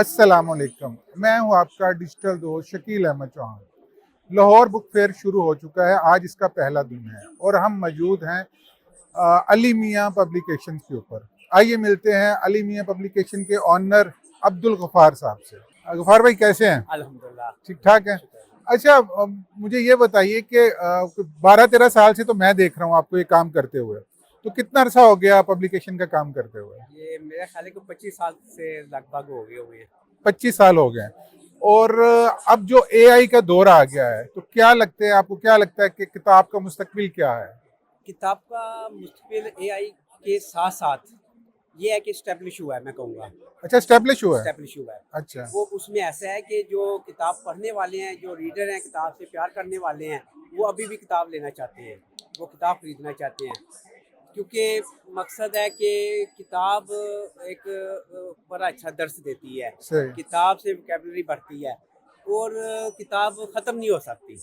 अस्सलामुअलैकुम। मैं हूं आपका डिजिटल दोस्त शकील अहमद चौहान। लाहौर बुक फेयर शुरू हो चुका है, आज इसका पहला दिन है और हम मौजूद हैं अली मियां पब्लिकेशन के ऊपर। आइए मिलते हैं अली मियां पब्लिकेशन के ऑनर अब्दुल गफ्फार साहब से। गफ्फार भाई कैसे हैं? अल्हम्दुलिल्लाह ठीक ठाक हैं। अच्छा, मुझे ये बताइए कि 12-13 साल से तो मैं देख रहा हूँ आपको ये काम करते हुए, तो कितना अरसा हो गया पब्लिकेशन का काम करते हुए? ये मेरे ख्याल को 25 साल से लगभग हो गए हुए। 25 साल हो गए। और अब जो एआई का दौर आ गया है, तो क्या लगता है आपको, क्या लगता है कि किताब का मुस्तकबिल क्या है? किताब का मुस्तकिल एआई के साथ साथ ये है कि स्टैब्लिश हुआ है, मैं कहूँगा अच्छा, स्टैब्लिश हुआ है। स्टैब्लिश हुआ है। अच्छा। वो उसमें ऐसा है कि जो किताब पढ़ने वाले हैं, जो रीडर हैं, किताब से प्यार करने वाले हैं, वो अभी भी किताब लेना चाहते हैं, वो किताब खरीदना चाहते हैं, क्योंकि मकसद है कि किताब एक बड़ा अच्छा दर्स देती है, सही। किताब से वोकैबुलरी बढ़ती है और किताब ख़त्म नहीं हो सकती।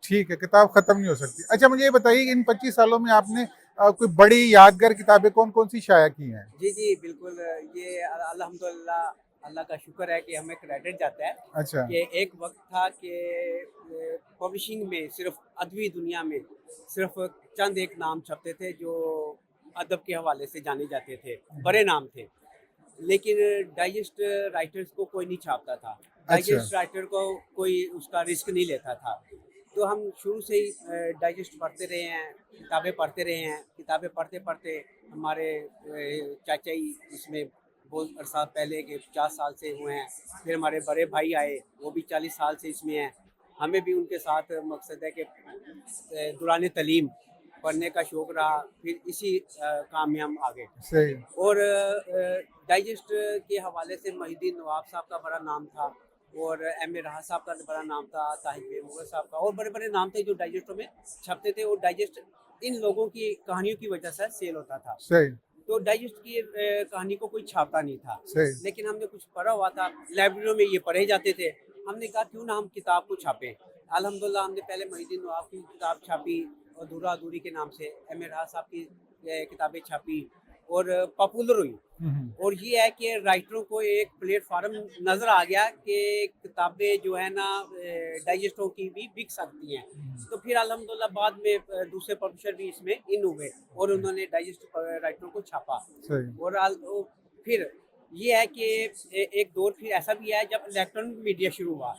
ठीक है, किताब खत्म नहीं हो सकती। अच्छा, मुझे ये बताइए कि इन 25 सालों में आपने कोई बड़ी यादगार किताबें कौन कौन सी शाया की हैं? जी जी बिल्कुल। ये अल्हम्दुलिल्लाह, अल्लाह का शुक्र है कि हमें क्रेडिट जाता है अच्छा। कि एक वक्त था कि पब्लिशिंग में सिर्फ अदबी दुनिया में सिर्फ चंद एक नाम छपते थे जो अदब के हवाले से जाने जाते थे, बड़े नाम थे, लेकिन डाइजेस्ट राइटर्स को कोई नहीं छापता था, अच्छा। डाइजेस्ट राइटर को कोई उसका रिस्क नहीं लेता था। तो हम शुरू से ही डाइजेस्ट पढ़ते रहे हैं, किताबें पढ़ते रहे हैं, किताबें पढ़ते पढ़ते हमारे चाचा ही इसमें बहुत अरसा पहले के 50 साल से हुए हैं। फिर हमारे बड़े भाई आए, वो भी 40 साल से इसमें हैं। हमें भी उनके साथ मकसद है कि दौरान तलीम पढ़ने का शौक़ रहा, फिर इसी काम में हम आ गए। सही। और डाइजेस्ट के हवाले से मोहिउद्दीन नवाब साहब का बड़ा नाम था और एम ए राहा साहब का बड़ा नाम था, ताहिर मुगल साहब का, और बड़े बड़े नाम थे जो डाइजेस्टों में छपते थे। और डाइजेस्ट इन लोगों की कहानियों की वजह से सेल होता था। सही। तो डाइजेस्ट की कहानी को कोई छापता नहीं था, सही। लेकिन हमने कुछ पढ़ा हुआ था, लाइब्रेरियों में ये पढ़े जाते थे। हमने कहा क्यों ना हम किताब को छापें। अल्हम्दुलिल्लाह हमने पहले मोहिउद्दीन नवाब की किताब छापी, अधूरा अधूरी के नाम से एम ए राहा साहब की किताबें छापी और पॉपुलर हुई। और ये है कि राइटरों को एक प्लेटफार्म नज़र आ गया कि किताबें जो है ना डाइजेस्टों की भी बिक सकती हैं। तो फिर अल्हम्दुलिल्लाह बाद में दूसरे पब्लिशर भी इसमें इन हुए और उन्होंने डाइजेस्ट राइटरों को छापा। सही। और फिर ये है कि एक दौर फिर ऐसा भी है जब इलेक्ट्रॉनिक मीडिया शुरू हुआ।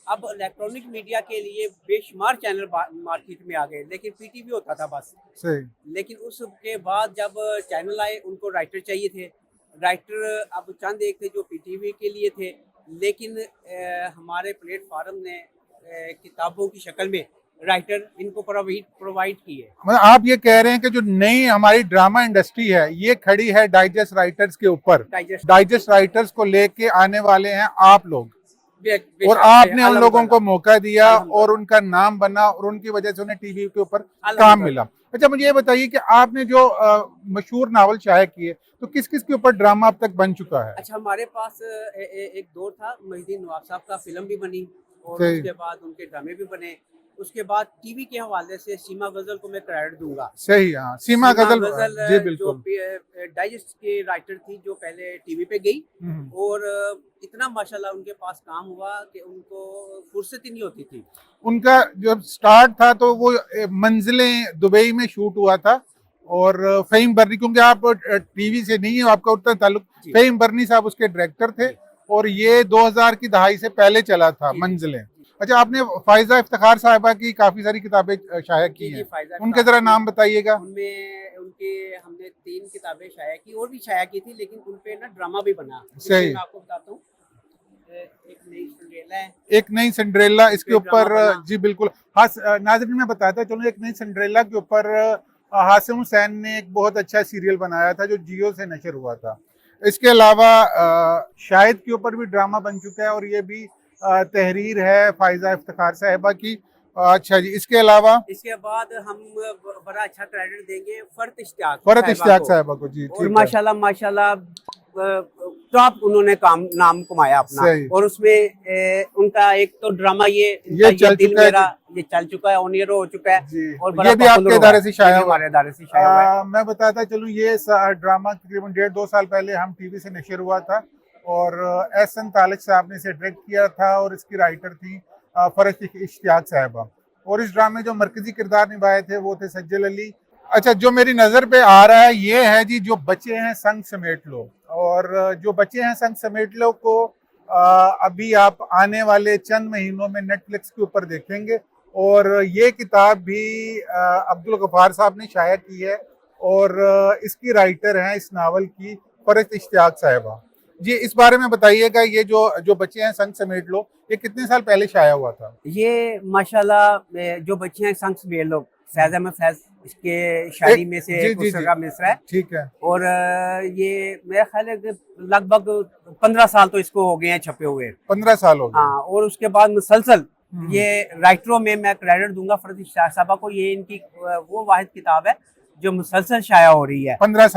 अब इलेक्ट्रॉनिक मीडिया के लिए बेशुमार चैनल मार्केट में आ गए, लेकिन पीटीवी होता था बस। सही। लेकिन उसके बाद जब चैनल आए, उनको राइटर चाहिए थे। राइटर अब चंद एक थे जो पीटीवी के लिए थे, लेकिन हमारे प्लेटफार्म ने किताबों की शक्ल में राइटर इनको प्रोवाइड किए। मतलब आप ये कह रहे हैं कि जो नई हमारी ड्रामा इंडस्ट्री है ये खड़ी है डाइजेस्ट राइटर्स के ऊपर। डाइजेस्ट राइटर्स को लेके आने वाले हैं आप लोग, और आपने उन लोगों को मौका दिया और उनका नाम बना और उनकी वजह से उन्हें टीवी के ऊपर काम मिला। अच्छा, मुझे ये बताइए कि आपने जो मशहूर नावल शाये किए, तो किस किस के ऊपर ड्रामा अब तक बन चुका है? अच्छा, हमारे पास एक दौर था, मोहिउद्दीन नवाब साहब का फिल्म भी बनी और उसके बाद उनके ड्रामे भी बने। उसके बाद टीवी के हवाले से सीमा गजल को मैं क्रेडिट दूंगा। सही। हाँ, सीमा गजल जी जो बिल्कुल। डाइजेस्ट की राइटर थी जो पहले टीवी पे गई और इतना माशाल्लाह उनके पास काम हुआ कि उनको फुर्सत ही नहीं होती थी। उनका जब स्टार्ट था तो वो मंजिलें दुबई में शूट हुआ था और फ़हीम बर्नी, क्योंकि आप टीवी से नहीं है आपका उतना ताल्लुक, फ़हीम बर्नी साहब उसके डायरेक्टर थे और ये 2000 की दहाई से पहले चला था मंजिलें। अच्छा, आपने फायजा इफ्तिखार साहिबा की काफी सारी किताबें शाया की हैं, उनके जरा नाम बताइएगा। उनमें उनके हमने 3 किताबें शाया की और भी शाया की थी, लेकिन उन पे ना ड्रामा भी बना। सही। मैं आपको बताता हूँ, एक नई सिंड्रेला है। एक नई सिंड्रेला इसके ऊपर जी बिल्कुल। हाँ नाज़रीन, मैं बताता चलो, एक नई सिंड्रेला के ऊपर हासिम हुसैन ने एक बहुत अच्छा सीरियल बनाया था जो जियो से नशर हुआ था। इसके अलावा शाहिद के ऊपर भी ड्रामा बन चुका है और ये भी तहरीर है फायजा इफ्तिखार साहिबा की। अच्छा जी, इसके अलावा इसके बाद हम बड़ा अच्छा क्रेडिट देंगे फरत इश्तियाक साहिबा को। जी, और माशाल्लाह माशाल्लाह टॉप उन्होंने नाम कमाया अपना। और उसमें उनका एक तो ड्रामा ये चल दिल चुका मेरा, है, ये चल चुका है, ऑन एयर हो चुका है और ये भी आपके इदारे से शाया हुआ है। मैं बताता चलूं, ये ड्रामा तकरीबन 1.5-2 साल पहले हम टीवी से नशर हुआ था और एहसन तालिक साहब ने इसे डायरेक्ट किया था और इसकी राइटर थी फरश इश्तियाक साहिबा। और इस ड्रामे जो मरकजी किरदार निभाए थे वो थे सज्जल अली। अच्छा, जो मेरी नज़र पे आ रहा है ये है जी जो बच्चे हैं संग समेट लो। और जो बच्चे हैं संग समेट लो को अभी आप आने वाले चंद महीनों में नेटफ्लिक्स के ऊपर देखेंगे। और ये किताब भी अब्दुल गफ्फार साहब ने शाया की है और इसकी राइटर हैं इस नावल की फरश इश्तियाक साहिबा जी। इस बारे में बताइएगा, ये जो बच्चे हैं संग समेट लो ये कितने साल पहले शाया हुआ था? ये माशाल्लाह जो बच्चे हैं संग समेट लो फैज अहमद फैज इसके शायरी में से दूसरा मिसरा है। ठीक है। और ये मेरा ख्याल है कि लगभग 15 साल तो इसको हो गए हैं छपे हुए। 15 साल हो गए। हाँ, और उसके बाद मुसलसल ये राइटरों में मैं क्रेडिट दूंगा फरश इश्तियाक साहबा को। ये इनकी वो वाहिद किताब है जो मुसलसल शाया हो रही है 15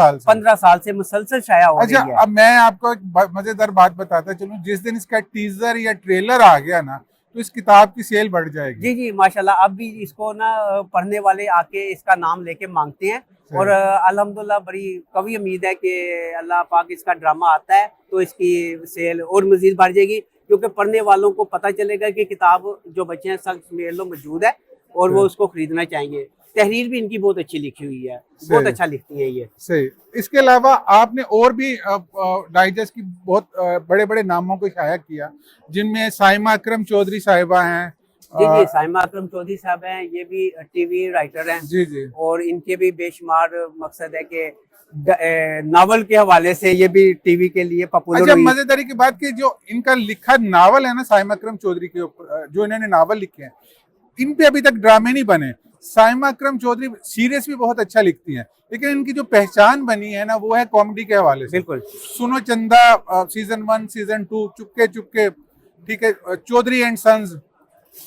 साल से मुसलसल शाया हो रही है। अब मैं आपको एक मजेदार बात बताता चलूं, जिस दिन इसका टीजर या ट्रेलर आ गया ना तो इस किताब की सेल बढ़ जाएगी। जी जी माशाल्लाह, अब भी इसको ना पढ़ने वाले आके इसका नाम लेके मांगते हैं। और अल्हम्दुलिल्लाह बड़ी कवी उम्मीद है कि अल्लाह पाक इसका ड्रामा आता है तो इसकी सेल और मजीद बढ़ जाएगी, क्योंकि पढ़ने वालों को पता चलेगा कि किताब जो बच्चे हैं संग समेट लो मौजूद है और वो उसको खरीदना चाहेंगे। तहरीर भी इनकी बहुत अच्छी लिखी हुई है, बहुत अच्छा लिखती है ये। सही। इसके अलावा आपने और भी डाइजेस्ट की बहुत बड़े बड़े नामों को शाया किया, जिनमें साइमा अकरम चौधरी साहिबा हैं। जी, साइमा अकरम चौधरी साहब हैं, ये भी टीवी राइटर हैं। जी जी। और इनके भी बेशुमार मकसद है कि नावल के हवाले से ये भी टीवी के लिए पॉपुलर। अच्छा, मजेदारी की बात की जो इनका लिखा नावल है ना साइमा अकरम चौधरी के ऊपर, जो इन्होंने नावल लिखे हैं इन पे अभी तक ड्रामे नहीं बने। साइमा अकरम चौधरी सीरियस भी बहुत अच्छा लिखती हैं, लेकिन इनकी जो पहचान बनी है ना वो है कॉमेडी के हवाले से। बिल्कुल। सुनो चंदा सीजन 1 सीजन 2, चुपके चुपके, ठीक है, चौधरी एंड सन्स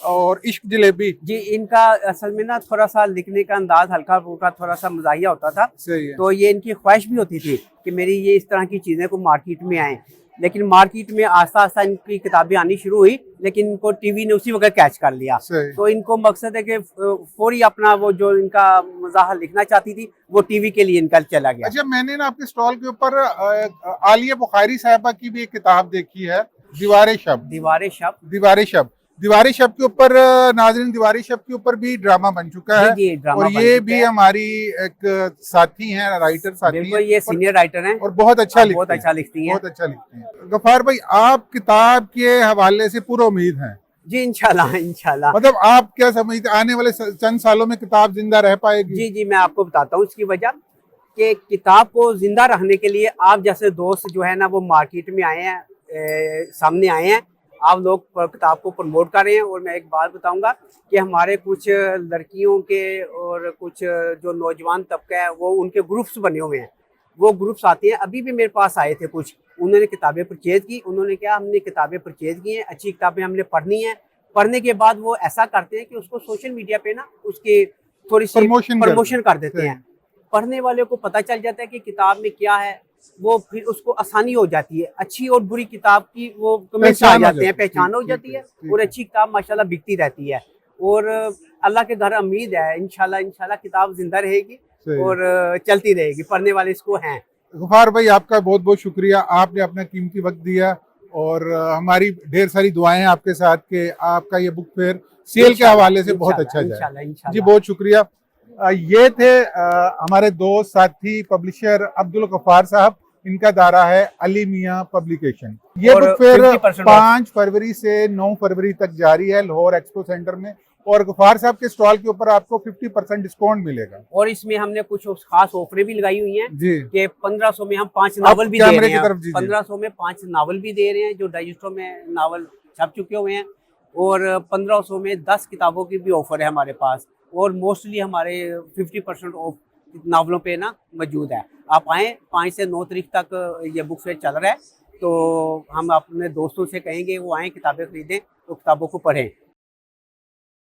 और इश्क जलेबी। जी, इनका असल में ना थोड़ा सा लिखने का अंदाज हल्का फुल्का थोड़ा सा मजाहिया होता था। सही है। तो ये इनकी ख्वाहिश भी होती थी कि मेरी ये इस तरह की चीजें को मार्केट में आए, लेकिन मार्केट में आस्ता आस्ता इनकी किताबें आनी शुरू हुई, लेकिन इनको टीवी ने उसी वक्त कैच कर लिया। तो इनको मकसद है कि फौरी अपना वो जो इनका मज़ाह लिखना चाहती थी वो टीवी के लिए इनका चला गया। अच्छा, मैंने ना आपके स्टॉल के ऊपर आलिया बुखारी साहिबा की भी एक किताब देखी है, दीवारे शब। दीवारी शब के ऊपर नाज़रीन, दीवारी शब के ऊपर भी ड्रामा बन चुका है। जी, ड्रामा और ये भी हमारी एक साथी हैं, राइटर साथी हैं, ये सीनियर राइटर हैं और बहुत अच्छा लिखती हैं। गफ्फार भाई, आप किताब के हवाले से पूरा उम्मीद हैं? जी इंशाल्लाह। मतलब आप क्या समझते आने वाले चंद सालों में किताब जिंदा रह पाएगी? जी, मैं आपको बताता हूँ इसकी वजह कि किताब को जिंदा रखने के लिए आप जैसे दोस्त जो है ना वो मार्केट में आए हैं, सामने आए हैं, आप लोग किताब को प्रमोट कर रहे हैं। और मैं एक बात बताऊंगा कि हमारे कुछ लड़कियों के और कुछ जो नौजवान तबका है वो उनके ग्रुप्स बने हुए हैं, वो ग्रुप्स आते हैं। अभी भी मेरे पास आए थे कुछ, उन्होंने किताबें परचेज की। उन्होंने क्या, हमने किताबें परचेज की हैं, अच्छी किताबें हमने पढ़नी है। पढ़ने के बाद वो ऐसा करते हैं कि उसको सोशल मीडिया पे ना उसकी थोड़ी सी प्रमोशन कर देते हैं। पढ़ने वाले को पता चल जाता है कि किताब में क्या है, वो फिर उसको आसानी हो जाती है। अच्छी और बुरी किताब की वो कमेंट्स आ जाते हैं, पहचान हो जाती है। और अच्छी किताब माशाल्लाह बिकती रहती है। और अल्लाह के घर उम्मीद है इंशाल्लाह किताब जिंदा रहेगी और चलती रहेगी, पढ़ने वाले इसको हैं। गफ्फार भाई, आपका बहुत बहुत शुक्रिया, आपने अपना कीमती वक्त दिया और हमारी ढेर सारी दुआएं आपके साथ के आपका ये बुक फेयर सेल के हवाले से बहुत अच्छा जाए। जी, बहुत शुक्रिया। ये थे हमारे दोस्त साथी पब्लिशर अब्दुल गफ्फार साहब, इनका दायरा है अली मियां पब्लिकेशन। ये बुक फेयर 5 फरवरी से 9 फरवरी तक जारी है लाहौर एक्सपो सेंटर में। और गफ्फार साहब के स्टॉल के ऊपर आपको 50% डिस्काउंट मिलेगा। और इसमें हमने कुछ खास ऑफरें भी लगाई हुई हैं जी कि 1500 में हम 5 नावल भी दे रहे हैं। 1500 में 5 नावल भी दे रहे हैं जो डाइजेस्टो में नावल छप चुके हुए हैं। और 1500 में 10 किताबों की भी ऑफर है हमारे पास। और मोस्टली हमारे 50% ऑफ नावलों पे ना मौजूद है। आप आएँ, 5 से 9 तारीख तक ये बुक फेयर चल रहा है। तो हम अपने दोस्तों से कहेंगे वो आएँ, किताबें खरीदें तो किताबों को पढ़ें।